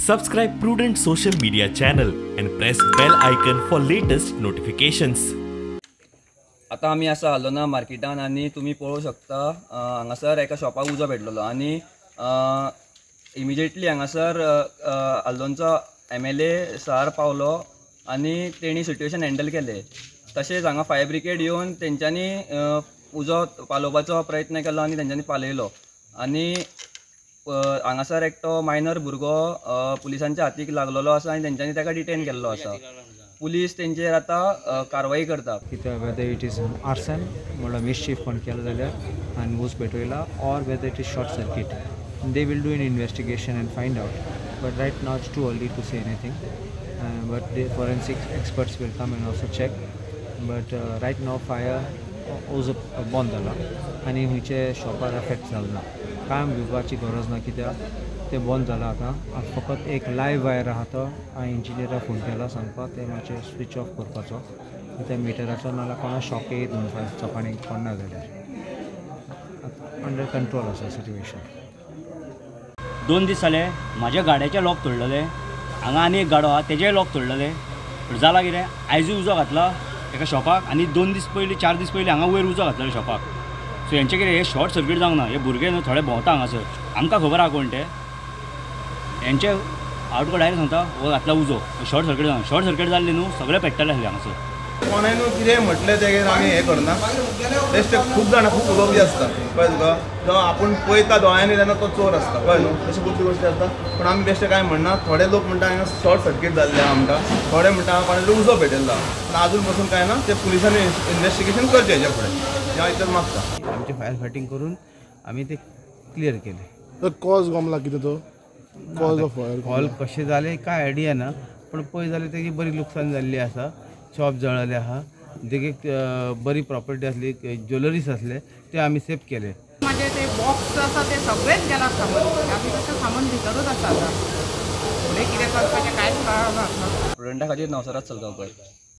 Subscribe Prudent social media channel and press bell icon for latest notifications. आता आम्ही असं आलो ना मार्केटान आणि तुम्ही पळू शकता हांगासर एका शॉपाक उजो भेटलेलो आणि इमिजिएटली हांगासर आल्दोनचो MLA सर पावलो आणि तेणी सिट्युएशन हँडल केले. तशेंच हांगा फायर ब्रिगेड येवन तेंच्यांनी उजो पालोवपाचो प्रयत्न केलो आणि तेंच्यांनी पालयलो आणि हांगासर एकटो मायनर भुरगो पुलिसांच्या हातीक लागलेलो आसा आणि तेंच्यांनी ताका डिटेन केल्लो आसा. पुलीस तेंचेर आतां कारवाई करता. कित्याक वेदर इट इज आर्सन म्हणल्यार मिसचीफ कोण केलो जाल्यार आनी ऊस पेटयला or whether it is short circuit they will do an investigation and find out but right now it's too early to say anything but the forensic experts will come and also check but right now fire उजो बंद जाला आनी खंयचे शॉपार effect जालो ना. काम भिवपाची गरज ना कित्याक ते बंद जाला आतां फकत एक लायव्ह वायर आहा तो हांवें इंजिनियराक फोन केला सांगपाक ते मातशें स्विच ऑफ करपाचो त्या मिटराचो नाल्यार कोणा शॉक येयत म्हणून चोपाणी पडना जाल्यार अंडर कंट्रोल आसा सिट्युएशन. 2 दीस जाले म्हाज्या गाड्याचे लॉक तोडलेले हांगा आनी एक गाडो आहा तेजेय लॉक तोडलेले. जाला कितें आयजूय उजो घातला एका शॉपाक आनी 2 दीस पयलीं 4 दीस पयलीं हांगा वयर उजो घातलेलो शॉपाक. सो हेंचें कितें हे शॉर्ट सर्कीट जावंक ना. हे भुरगे न्हू थोडे भोंवता हांगासर आमकां खबर आहा कोण ते हेंचे आवटको डायरेक्ट सांगता हो घातला उजो शॉर्ट सर्कीट जावन शॉर्ट सर्कीट जाल्ली न्हू सगळे पेट्टले आसले हांगासर. कोणाय न्हू कितें म्हटलें तेजेर आमी हें करना. बेश्टे खूब जाणां खूब उलोवप बी आसता कळ्ळें तुका. जो आपूण पळयता दोळ्यांनी तेन्ना तो चोर आसता कळ्ळें न्हू. तशें खूब गोश्टी आसता पूण आमी बेश्टे कांय म्हणना. थोडे लोक म्हणटा हांगा शॉर्ट सर्कीट जाल्लें आहा म्हणटा थोडे म्हणटा कोणालो उजो पेटयल्लो पूण आजून पासून कांय ना. ते पुलिसांनी इन्वेस्टिगेशन करचें हेच्या फुडें हांव इतलेंच मागता. आमचे फायर फायटिंग करून आमी ते क्लियर केले. तर कॉज गमला कितें तो कॉज ऑफ फायर हॉल कशें जालें कांय आयडिया ना पूण पळय जाल्यार तेजी बरी लुकसाण जाल्ली आसा. शॉप जळले आहा देखीक बरी प्रॉपर्टी आसली ज्वेलरीज आसले ते आमी सेफ केले. माझे ते बॉक्स आसा ते सगळेच गेला सामान आमी तशें सामान भितरूच आसा आतां फुडें कितें करपाचें कांयच कळना. स्टुडंटा खातीर नवसराज सलगांवकर.